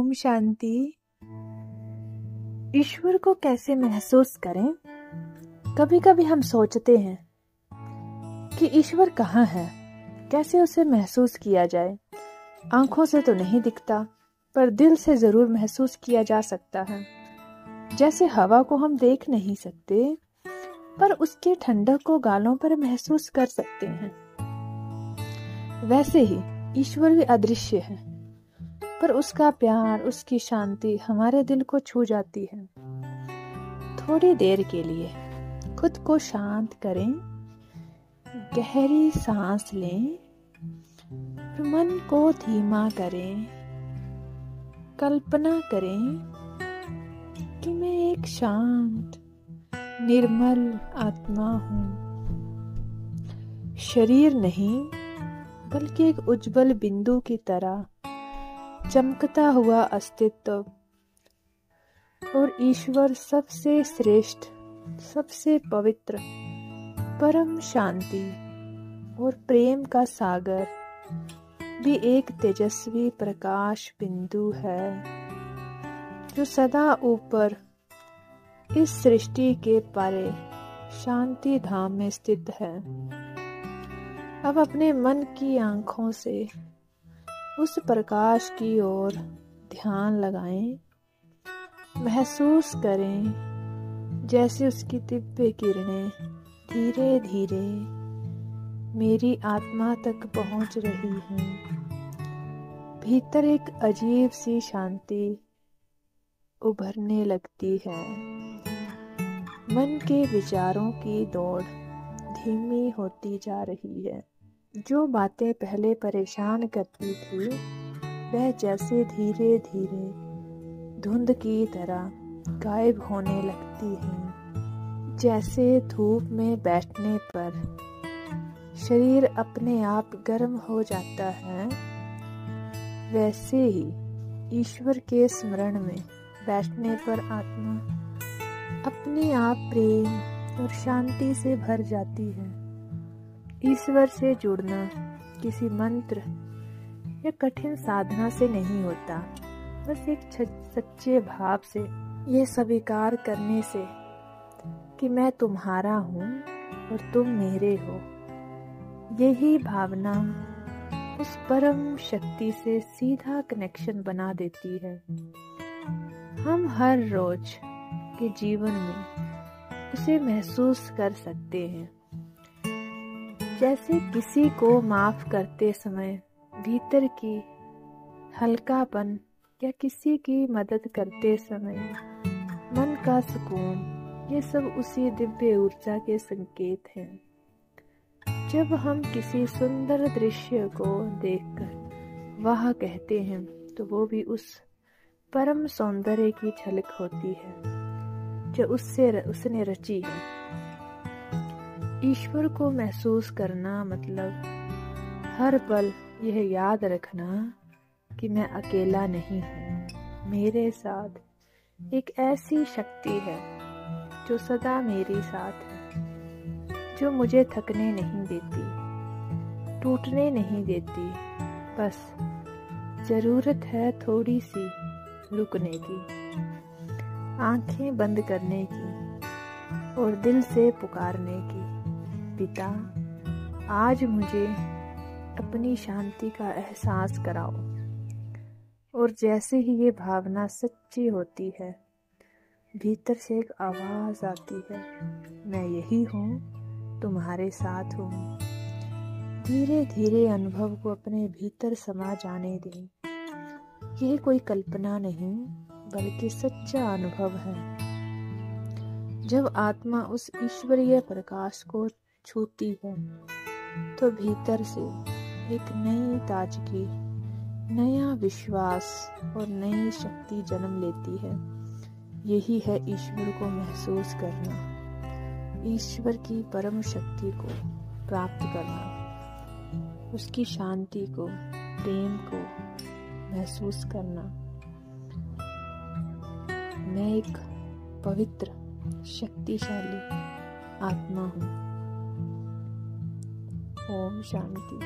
ओम शांति। ईश्वर को कैसे महसूस करें? कभी कभी हम सोचते हैं कि ईश्वर कहाँ है, कैसे उसे महसूस किया जाए। आंखों से तो नहीं दिखता, पर दिल से जरूर महसूस किया जा सकता है। जैसे हवा को हम देख नहीं सकते, पर उसके ठंडक को गालों पर महसूस कर सकते हैं। वैसे ही ईश्वर भी अदृश्य है, पर उसका प्यार, उसकी शांति हमारे दिल को छू जाती है। थोड़ी देर के लिए खुद को शांत करें, गहरी सांस लें, मन को धीमा करें। कल्पना करें कि मैं एक शांत, निर्मल आत्मा हूँ। शरीर नहीं, बल्कि एक उज्जवल बिंदु की तरह चमकता हुआ अस्तित्व। और ईश्वर सबसे श्रेष्ठ, सबसे पवित्र, परम शांति और प्रेम का सागर भी एक तेजस्वी प्रकाश बिंदु है, जो सदा ऊपर इस सृष्टि के परे शांति धाम में स्थित है। अब अपने मन की आंखों से उस प्रकाश की ओर ध्यान लगाएं। महसूस करें जैसे उसकी दिव्य किरणें धीरे धीरे मेरी आत्मा तक पहुंच रही हैं। भीतर एक अजीब सी शांति उभरने लगती है। मन के विचारों की दौड़ धीमी होती जा रही है। जो बातें पहले परेशान करती थी, वह जैसे धीरे धीरे धुंध की तरह गायब होने लगती हैं। जैसे धूप में बैठने पर शरीर अपने आप गर्म हो जाता है, वैसे ही ईश्वर के स्मरण में बैठने पर आत्मा अपने आप प्रेम और शांति से भर जाती है। ईश्वर से जुड़ना किसी मंत्र या कठिन साधना से नहीं होता, बस एक सच्चे भाव से, ये स्वीकार करने से कि मैं तुम्हारा हूँ और तुम मेरे हो। यही भावना उस परम शक्ति से सीधा कनेक्शन बना देती है। हम हर रोज के जीवन में उसे महसूस कर सकते हैं। जैसे किसी को माफ करते समय भीतर की हल्कापन, या किसी की मदद करते समय मन का सुकून, ये सब उसी दिव्य ऊर्जा के संकेत हैं। जब हम किसी सुंदर दृश्य को देखकर वाह कहते हैं, तो वो भी उस परम सौंदर्य की झलक होती है जो उसने रची है। ईश्वर को महसूस करना मतलब हर पल यह याद रखना कि मैं अकेला नहीं हूँ। मेरे साथ एक ऐसी शक्ति है जो सदा मेरे साथ है, जो मुझे थकने नहीं देती, टूटने नहीं देती। बस जरूरत है थोड़ी सी रुकने की, आंखें बंद करने की और दिल से पुकारने की। पिता, आज मुझे अपनी शांति का एहसास कराओ। और जैसे ही ये भावना सच्ची होती है, भीतर से एक आवाज आती है, मैं यही हूँ, तुम्हारे साथ हूँ। धीरे धीरे अनुभव को अपने भीतर समा जाने दें। यह कोई कल्पना नहीं, बल्कि सच्चा अनुभव है। जब आत्मा उस ईश्वरीय प्रकाश को छूती है, तो भीतर से एक नई ताजगी, नया विश्वास और नई शक्ति जन्म लेती है। यही है ईश्वर को महसूस करना, ईश्वर की परम शक्ति को प्राप्त करना, उसकी शांति को, प्रेम को महसूस करना। मैं एक पवित्र, शक्तिशाली आत्मा हूँ। ओम शांति।